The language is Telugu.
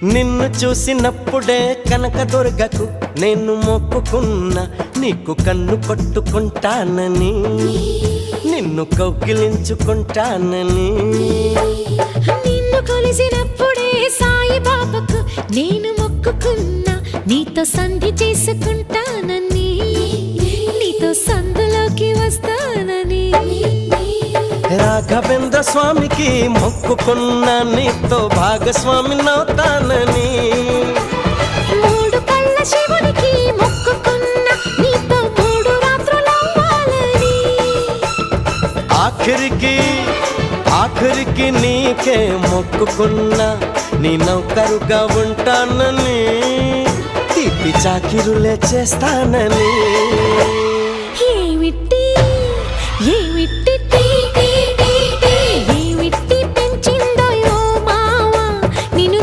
నిన్ను చూసినప్పుడే కనకదుర్గకు నేను మొక్కుకున్నా, నీకు కన్ను కొట్టుకుంటానని, నిన్ను కౌగిలించుకుంటానని. నిన్ను కొలిసినప్పుడే సాయిబాబాకు నేను మొక్కుకున్నా, నీతో సంధి చేసుకుంటానని, నీతో సందులోకి వస్తానని. రాఘవేంద్ర స్వామికి మొక్కుకున్నా, నీతో భాగస్వామి నవుతానని. మూడు కళ్ళ శివునికి మొక్కుకున్నా, నీతో 3 రాత్రులవ్వాలని. ఆఖరికి నీకే మొక్కుకున్నా, నీ నౌకరుగా ఉంటానని, తీపి చాకిరులే చేస్తానని.